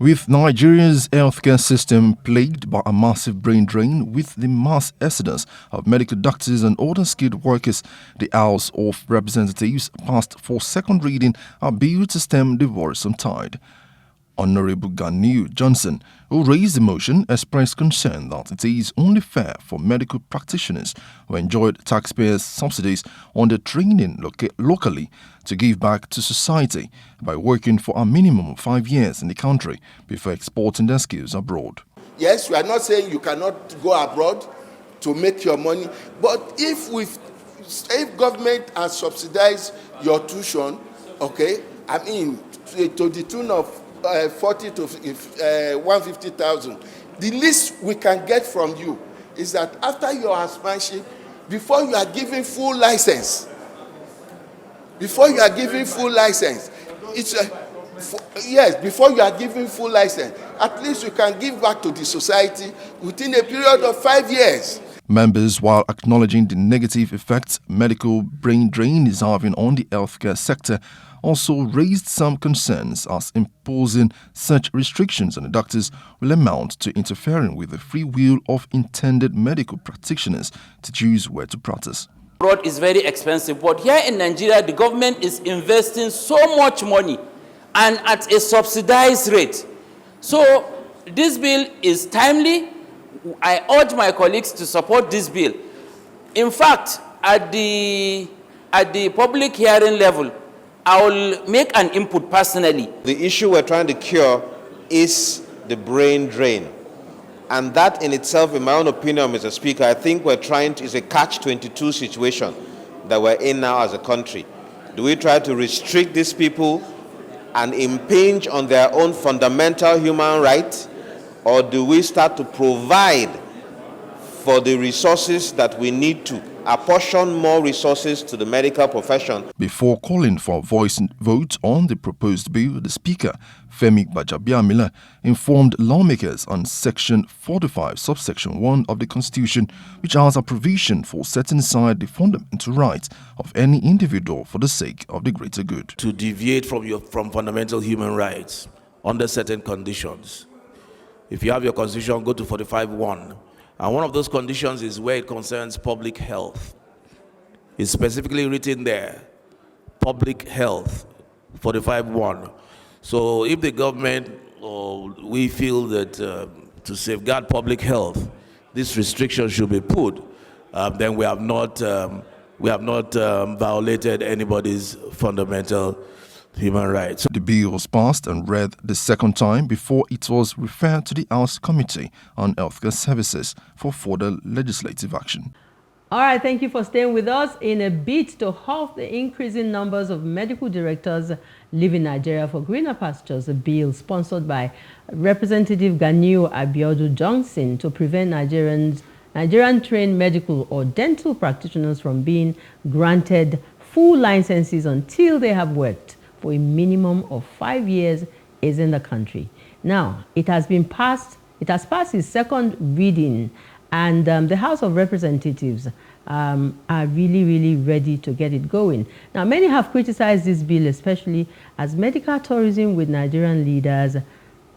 With Nigeria's healthcare system plagued by a massive brain drain with the mass exodus of medical doctors and other skilled workers, the House of Representatives passed for second reading a bill to stem the worrisome tide. Honorable Ganiu Johnson, who raised the motion, expressed concern that it is only fair for medical practitioners who enjoyed taxpayers' subsidies on their training locally to give back to society by working for a minimum of 5 years in the country before exporting their skills abroad. Yes, we are not saying you cannot go abroad to make your money, but if government has subsidized your tuition, okay, I mean, to the tune of 40 to 150,000. The least we can get from you is that after your husbandship, before you are given full license, before you are given full license, before you are given full license, at least you can give back to the society within a period of 5 years. Members, while acknowledging the negative effects medical brain drain is having on the healthcare sector, also raised some concerns as imposing such restrictions on the doctors will amount to interfering with the free will of intended medical practitioners to choose where to practice. Abroad is very expensive, but here in Nigeria, the government is investing so much money and at a subsidized rate. So this bill is timely. I urge my colleagues to support this bill. In fact, at the public hearing level, I will make an input personally. The issue we're trying to cure is the brain drain. And that in itself, in my own opinion, Mr. Speaker, I think it's a catch-22 situation that we're in now as a country. Do we try to restrict these people and impinge on their own fundamental human rights? Or do we start to provide for the resources that we need to apportion more resources to the medical profession? Before calling for a voice vote on the proposed bill, the Speaker, Femi Gbajabiamila, informed lawmakers on Section 45, subsection 1 of the Constitution, which has a provision for setting aside the fundamental rights of any individual for the sake of the greater good. To deviate from fundamental human rights under certain conditions. If you have your Constitution, go to 45.1. And one of those conditions is where it concerns public health. It's specifically written there, public health, 45.1. So if the government or we feel that to safeguard public health, this restriction should be put, then we have not violated anybody's fundamental human rights. The bill was passed and read the second time before it was referred to the House Committee on Healthcare Services for further legislative action. All right, thank you for staying with us. In a bid to halt the increasing numbers of medical directors leaving Nigeria for greener pastures, a bill sponsored by Representative Ganiu Abiodun Johnson to prevent Nigerian-trained medical or dental practitioners from being granted full licenses until they have worked for a minimum of 5 years is in the country. Now, it has passed its second reading, and the House of Representatives are really ready to get it going. Now, many have criticized this bill, especially as medical tourism with Nigerian leaders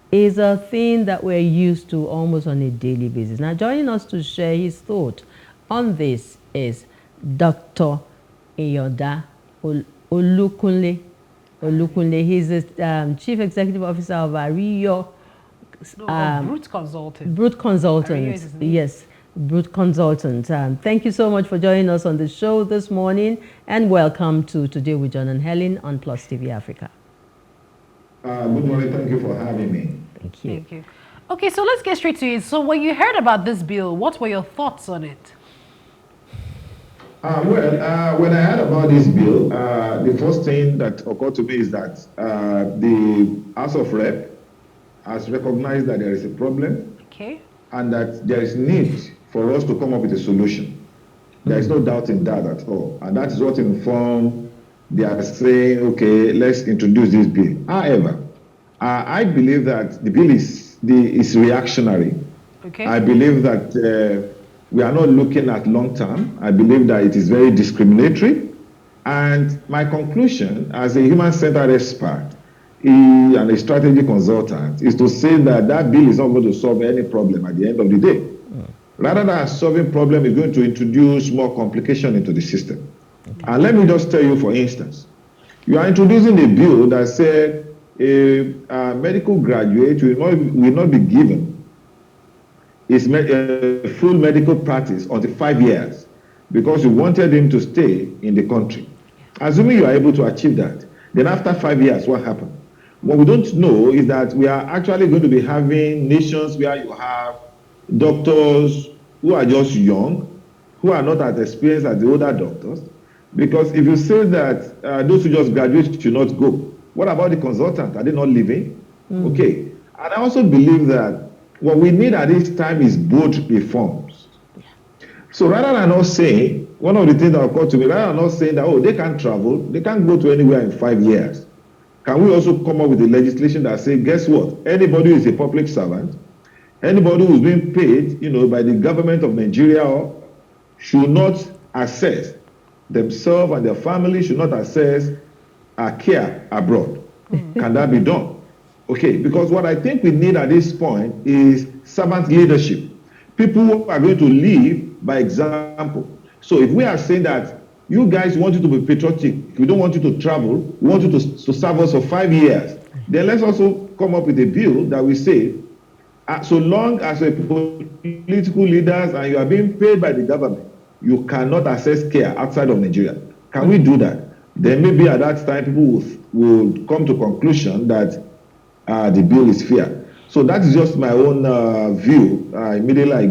is a thing that we're used to almost on a daily basis. Now, joining us to share his thought on this is Dr. Iyanda Olukunle. He's the Chief Executive Officer of Broot Consultants. Broot Consultants, yes, Broot Consultants. Thank you so much for joining us on the show this morning, and welcome to Today with John and Helen on PlusTvAfrica. Good morning. Thank you for having me. Thank you. Thank you. Okay, so let's get straight to it. So when you heard about this bill, what were your thoughts on it? When I heard about this bill, the first thing that occurred to me is that the House of Rep has recognized that there is a problem, okay, and that there is need for us to come up with a solution. There is no doubt in that at all. And that is what informed their saying, okay, let's introduce this bill. However, I believe that the bill is reactionary. Okay. I believe that we are not looking at long term. I believe that it is very discriminatory. And my conclusion as a human-centered expert and a strategy consultant is to say that that bill is not going to solve any problem at the end of the day. Rather than solving problem, it's going to introduce more complication into the system. And let me just tell you, for instance, you are introducing a bill that said a medical graduate will not be given a full medical practice until 5 years because you wanted him to stay in the country. Assuming you are able to achieve that, then after 5 years, what happened? What we don't know is that we are actually going to be having nations where you have doctors who are just young, who are not as experienced as the older doctors. Because if you say that those who just graduate should not go, what about the consultant? Are they not living? Okay. And I also believe that what we need at this time is bold reforms. So rather than us saying, one of the things that occurred to me, rather than us saying that, oh, they can't travel, they can't go to anywhere in 5 years, can we also come up with a legislation that says, guess what? Anybody who is a public servant, anybody who is being paid, by the government of Nigeria should not access themselves and their family should not access care abroad. Can that be done? Okay, because what I think we need at this point is servant leadership. People who are going to lead by example. So if we are saying that you guys want you to be patriotic, we don't want you to travel, we want you to serve us for 5 years, then let's also come up with a bill that we say, so long as a political leaders and you are being paid by the government, you cannot access care outside of Nigeria. Can we do that? Then maybe at that time people will come to conclusion that the bill is fair. So that is just my own view. Immediately I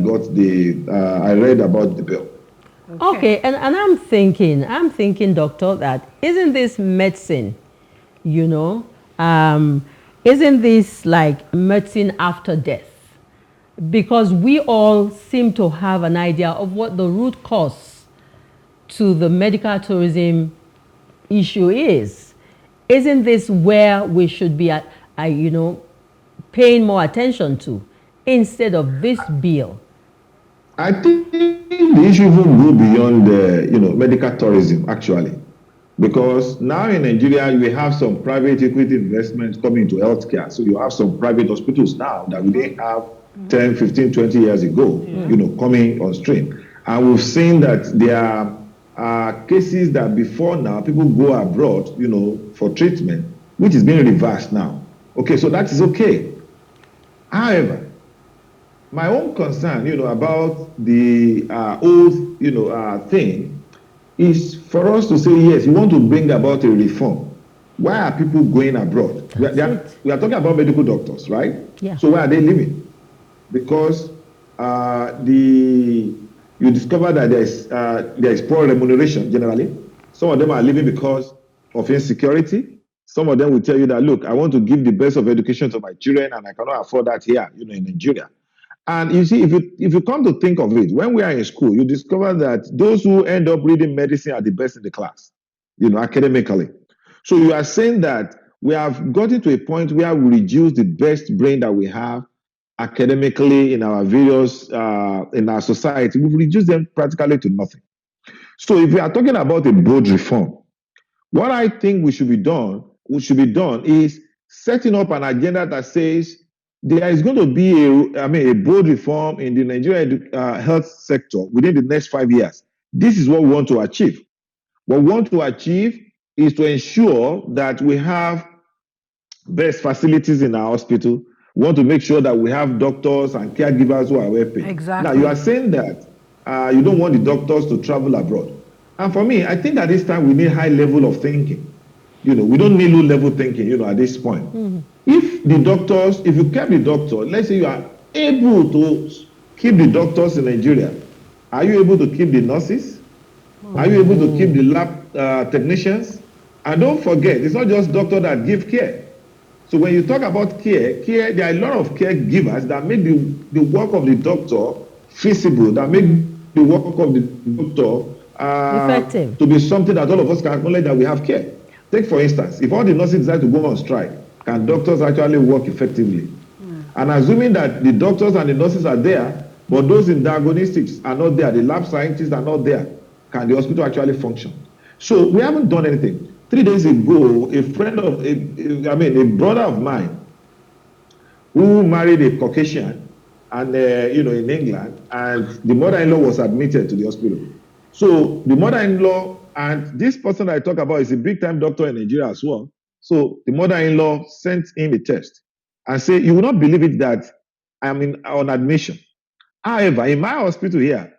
read about the bill. Okay, and I'm thinking, doctor, that isn't this medicine, isn't this like medicine after death? Because we all seem to have an idea of what the root cause to the medical tourism issue is. Isn't this where we should be paying more attention to instead of this bill? I think the issue will go beyond medical tourism actually, because now in Nigeria we have some private equity investments coming into healthcare. So you have some private hospitals now that we didn't have 10, 15, 20 years ago, coming on stream. And we've seen that there are cases that before now people go abroad, for treatment, which is being reversed now. Okay, so that is okay. However, my own concern, about the old, thing is for us to say, yes, we want to bring about a reform. Why are people going abroad? We are talking about medical doctors, right? Yeah. So where are they living? Because you discover that there is poor remuneration generally. Some of them are living because of insecurity. Some of them will tell you that, look, I want to give the best of education to my children and I cannot afford that here, in Nigeria. And you see, if you come to think of it, when we are in school, you discover that those who end up reading medicine are the best in the class, academically. So you are saying that we have gotten to a point where we reduce the best brain that we have academically in our various, in our society. We've reduced them practically to nothing. So if we are talking about a broad reform, what I think should be done is setting up an agenda that says there is going to be a broad reform in the Nigerian health sector within the next 5 years. This is what we want to achieve. What we want to achieve is to ensure that we have best facilities in our hospital. We want to make sure that we have doctors and caregivers who are well paid. Exactly. Now, you are saying that you don't want the doctors to travel abroad. And for me, I think at this time we need high level of thinking. We don't need low level thinking, at this point. Mm-hmm. If you kept the doctor, let's say you are able to keep the doctors in Nigeria, are you able to keep the nurses? Mm-hmm. Are you able to keep the lab technicians? And don't forget, it's not just doctors that give care. So when you talk about care, there are a lot of caregivers that make the work of the doctor feasible, that make the work of the doctor effective, to be something that all of us can acknowledge that we have care. Take for instance, if all the nurses decide to go on strike, can doctors actually work effectively? And assuming that the doctors and the nurses are there, but those in diagnostics are not there, the lab scientists are not there, can the hospital actually function? So we haven't done anything. 3 days ago, a friend of, a brother of mine who married a Caucasian and, in England, and the mother-in-law was admitted to the hospital. So the mother-in-law, and this person I talk about is a big-time doctor in Nigeria as well. So the mother-in-law sent him a text and said, you will not believe it that I'm on admission. However, in my hospital here,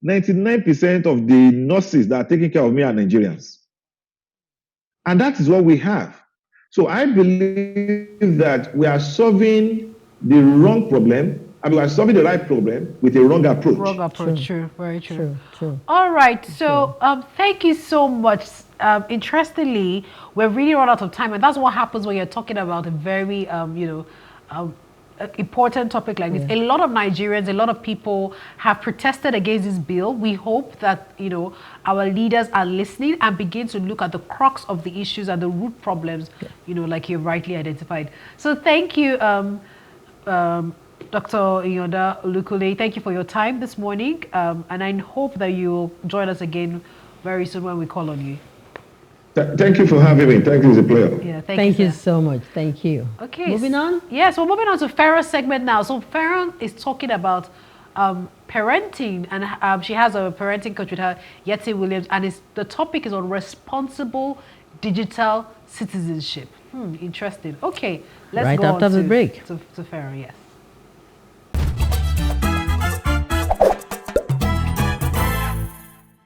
99% of the nurses that are taking care of me are Nigerians. And that is what we have. So I believe that we are solving the wrong problem, and we are solving the right problem with a wrong approach. Wrong approach, true. Very true. True. All right, so thank you so much. Interestingly, we're really run out of time, and that's what happens when you're talking about a very, important topic like this. A lot of Nigerians, a lot of people have protested against this bill. We hope that our leaders are listening and begin to look at the crux of the issues and the root problems, like you rightly identified. So thank you, Dr. Iyanda Olukunle. Thank you for your time this morning, and I hope that you'll join us again very soon when we call on you. Thank you for having me. Thank you, it's a pleasure. Yeah, Thank you so much. Thank you. Okay. Moving on? Yes, we're moving on to Farah's segment now. So Farah is talking about parenting, and she has a parenting coach with her, Yeti Williams, and the topic is on responsible digital citizenship. Interesting. Okay, let's go right after on the break. to Farah, yes.